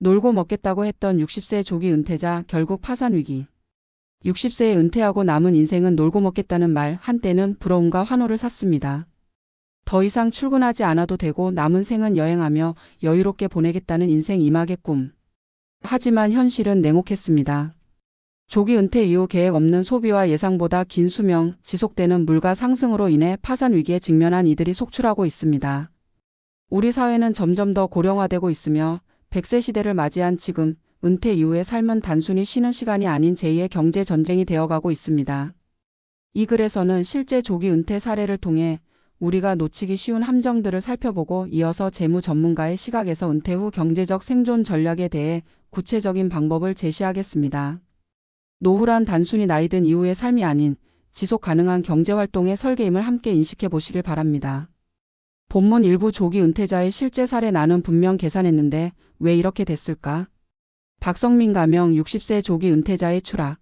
놀고 먹겠다고 했던 60세 조기 은퇴자 결국 파산 위기. 60세에 은퇴하고 남은 인생은 놀고 먹겠다는 말 한때는 부러움과 환호를 샀습니다. 더 이상 출근하지 않아도 되고 남은 생은 여행하며 여유롭게 보내겠다는 인생 이막의 꿈. 하지만 현실은 냉혹했습니다. 조기 은퇴 이후 계획 없는 소비와 예상보다 긴 수명, 지속되는 물가 상승으로 인해 파산 위기에 직면한 이들이 속출하고 있습니다. 우리 사회는 점점 더 고령화되고 있으며 100세 시대를 맞이한 지금 은퇴 이후의 삶은 단순히 쉬는 시간이 아닌 제2의 경제 전쟁이 되어가고 있습니다. 이 글에서는 실제 조기 은퇴 사례를 통해 우리가 놓치기 쉬운 함정들을 살펴보고 이어서 재무 전문가의 시각에서 은퇴 후 경제적 생존 전략에 대해 구체적인 방법을 제시하겠습니다. 노후란 단순히 나이 든 이후의 삶이 아닌 지속 가능한 경제활동의 설계임을 함께 인식해 보시길 바랍니다. 본문 일부 조기 은퇴자의 실제 사례 나는 분명 계산했는데 왜 이렇게 됐을까? 박성민 가명 60세 조기 은퇴자의 추락.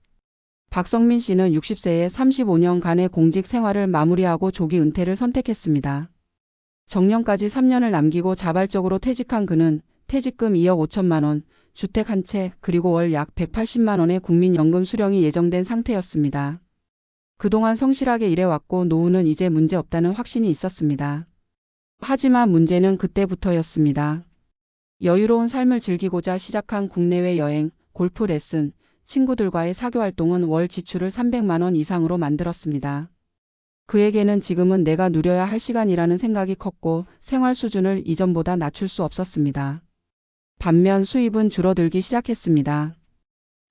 박성민 씨는 60세에 35년간의 공직 생활을 마무리하고 조기 은퇴를 선택했습니다. 정년까지 3년을 남기고 자발적으로 퇴직한 그는 퇴직금 2억 5천만 원, 주택 한 채, 그리고 월 약 180만 원의 국민연금 수령이 예정된 상태였습니다. 그동안 성실하게 일해왔고 노후는 이제 문제 없다는 확신이 있었습니다. 하지만 문제는 그때부터였습니다. 여유로운 삶을 즐기고자 시작한 국내외 여행, 골프 레슨, 친구들과의 사교활동은 월 지출을 300만 원 이상으로 만들었습니다. 그에게는 지금은 내가 누려야 할 시간이라는 생각이 컸고 생활 수준을 이전보다 낮출 수 없었습니다. 반면 수입은 줄어들기 시작했습니다.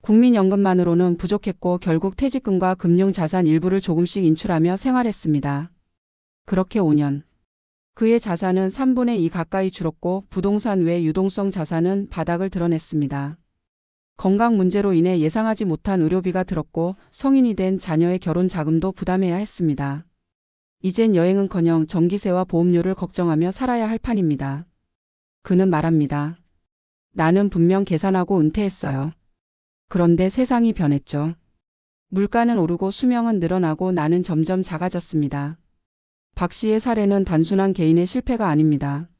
국민연금만으로는 부족했고 결국 퇴직금과 금융자산 일부를 조금씩 인출하며 생활했습니다. 그렇게 5년. 그의 자산은 3분의 2 가까이 줄었고 부동산 외 유동성 자산은 바닥을 드러냈습니다. 건강 문제로 인해 예상하지 못한 의료비가 들었고 성인이 된 자녀의 결혼 자금도 부담해야 했습니다. 이젠 여행은커녕 전기세와 보험료를 걱정하며 살아야 할 판입니다. 그는 말합니다. 나는 분명 계산하고 은퇴했어요. 그런데 세상이 변했죠. 물가는 오르고 수명은 늘어나고 나는 점점 작아졌습니다. 박 씨의 사례는 단순한 개인의 실패가 아닙니다.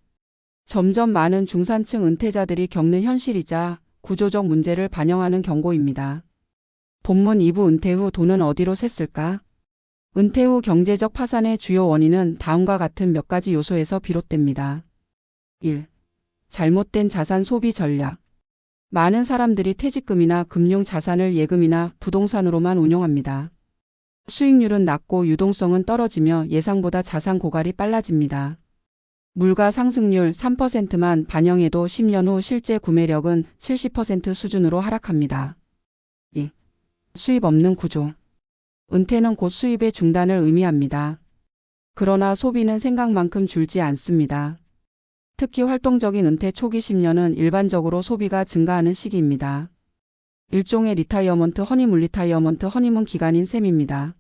점점 많은 중산층 은퇴자들이 겪는 현실이자 구조적 문제를 반영하는 경고입니다. 본문 2부 은퇴 후 돈은 어디로 샜을까? 은퇴 후 경제적 파산의 주요 원인은 다음과 같은 몇 가지 요소에서 비롯됩니다. 1. 잘못된 자산 소비 전략. 많은 사람들이 퇴직금이나 금융 자산을 예금이나 부동산으로만 운용합니다. 수익률은 낮고 유동성은 떨어지며 예상보다 자산 고갈이 빨라집니다. 물가 상승률 3%만 반영해도 10년 후 실제 구매력은 70% 수준으로 하락합니다. 2. 수입 없는 구조. 은퇴는 곧 수입의 중단을 의미합니다. 그러나 소비는 생각만큼 줄지 않습니다. 특히 활동적인 은퇴 초기 10년은 일반적으로 소비가 증가하는 시기입니다. 일종의 리타이어먼트 허니문 기간인 셈입니다.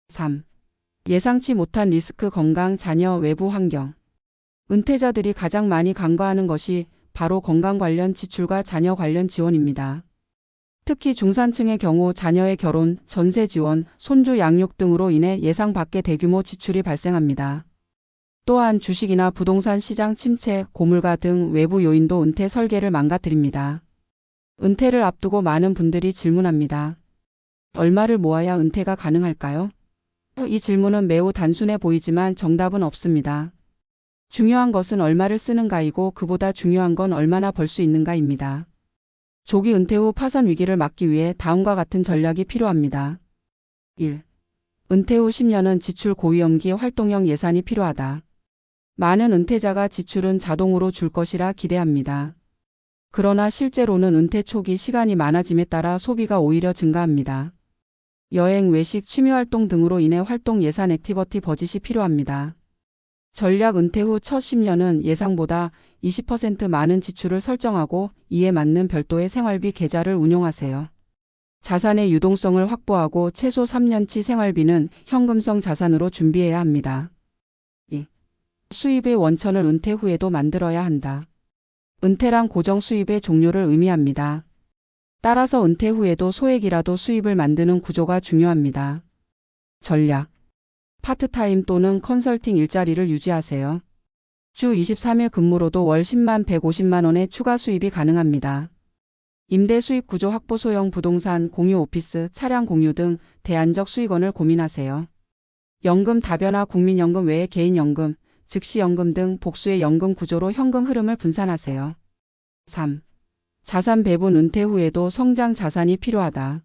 3. 예상치 못한 리스크 건강 자녀 외부 환경. 은퇴자들이 가장 많이 간과하는 것이 바로 건강 관련 지출과 자녀 관련 지원입니다. 특히 중산층의 경우 자녀의 결혼, 전세 지원, 손주 양육 등으로 인해 예상 밖의 대규모 지출이 발생합니다. 또한 주식이나 부동산 시장 침체, 고물가 등 외부 요인도 은퇴 설계를 망가뜨립니다. 은퇴를 앞두고 많은 분들이 질문합니다. 얼마를 모아야 은퇴가 가능할까요? 이 질문은 매우 단순해 보이지만 정답은 없습니다. 중요한 것은 얼마를 쓰는가이고 그보다 중요한 건 얼마나 벌 수 있는가입니다. 조기 은퇴 후 파산 위기를 막기 위해 다음과 같은 전략이 필요합니다. 1. 은퇴 후 10년은 지출 고위험기 활동형 예산이 필요하다. 많은 은퇴자가 지출은 자동으로 줄 것이라 기대합니다. 그러나 실제로는 은퇴 초기 시간이 많아짐에 따라 소비가 오히려 증가합니다. 여행, 외식, 취미활동 등으로 인해 활동 예산 액티버티 버짓이 필요합니다. 전략 은퇴 후 첫 10년은 예상보다 20% 많은 지출을 설정하고 이에 맞는 별도의 생활비 계좌를 운용하세요. 자산의 유동성을 확보하고 최소 3년치 생활비는 현금성 자산으로 준비해야 합니다. 2. 수입의 원천을 은퇴 후에도 만들어야 한다. 은퇴란 고정 수입의 종료를 의미합니다. 따라서 은퇴 후에도 소액이라도 수입을 만드는 구조가 중요합니다. 전략. 파트타임 또는 컨설팅 일자리를 유지하세요. 주 23일 근무로도 월 10만 150만 원의 추가 수입이 가능합니다. 임대 수익 구조 확보 소형 부동산, 공유 오피스, 차량 공유 등 대안적 수익원을 고민하세요. 연금 다변화 국민연금 외에 개인연금, 즉시연금 등 복수의 연금 구조로 현금 흐름을 분산하세요. 3. 자산 배분 은퇴 후에도 성장 자산이 필요하다.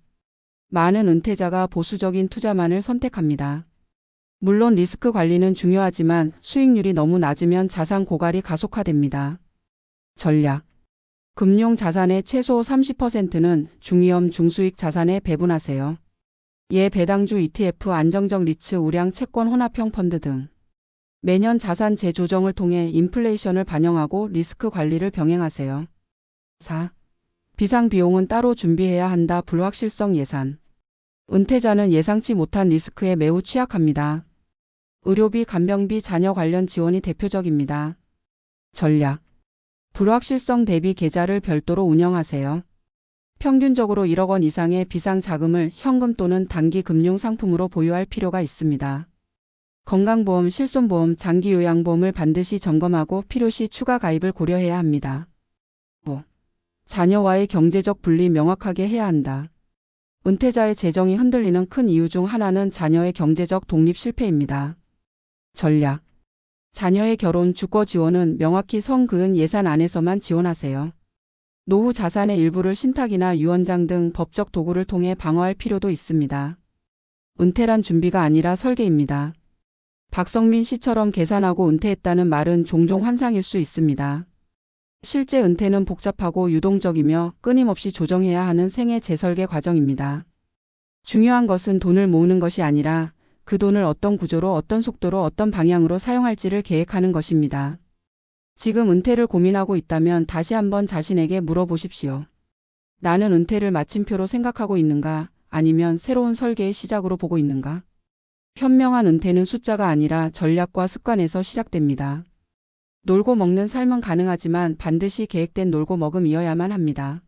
많은 은퇴자가 보수적인 투자만을 선택합니다. 물론 리스크 관리는 중요하지만 수익률이 너무 낮으면 자산 고갈이 가속화됩니다. 전략. 금융 자산의 최소 30%는 중위험 중수익 자산에 배분하세요. 예 배당주 ETF 안정적 리츠 우량 채권 혼합형 펀드 등. 매년 자산 재조정을 통해 인플레이션을 반영하고 리스크 관리를 병행하세요. 4. 비상 비용은 따로 준비해야 한다. 불확실성 예산. 은퇴자는 예상치 못한 리스크에 매우 취약합니다. 의료비, 간병비, 자녀 관련 지원이 대표적입니다. 전략. 불확실성 대비 계좌를 별도로 운영하세요. 평균적으로 1억 원 이상의 비상 자금을 현금 또는 단기 금융 상품으로 보유할 필요가 있습니다. 건강보험, 실손보험, 장기요양보험을 반드시 점검하고 필요시 추가 가입을 고려해야 합니다. 5. 자녀와의 경제적 분리 명확하게 해야 한다. 은퇴자의 재정이 흔들리는 큰 이유 중 하나는 자녀의 경제적 독립 실패입니다. 전략. 자녀의 결혼, 주거 지원은 명확히 선 그은 예산 안에서만 지원하세요. 노후 자산의 일부를 신탁이나 유언장 등 법적 도구를 통해 방어할 필요도 있습니다. 은퇴란 준비가 아니라 설계입니다. 박성민 씨처럼 계산하고 은퇴했다는 말은 종종 환상일 수 있습니다. 실제 은퇴는 복잡하고 유동적이며 끊임없이 조정해야 하는 생애 재설계 과정입니다. 중요한 것은 돈을 모으는 것이 아니라 그 돈을 어떤 구조로, 어떤 속도로, 어떤 방향으로 사용할지를 계획하는 것입니다. 지금 은퇴를 고민하고 있다면 다시 한번 자신에게 물어보십시오. 나는 은퇴를 마침표로 생각하고 있는가? 아니면 새로운 설계의 시작으로 보고 있는가? 현명한 은퇴는 숫자가 아니라 전략과 습관에서 시작됩니다. 놀고 먹는 삶은 가능하지만 반드시 계획된 놀고 먹음이어야만 합니다.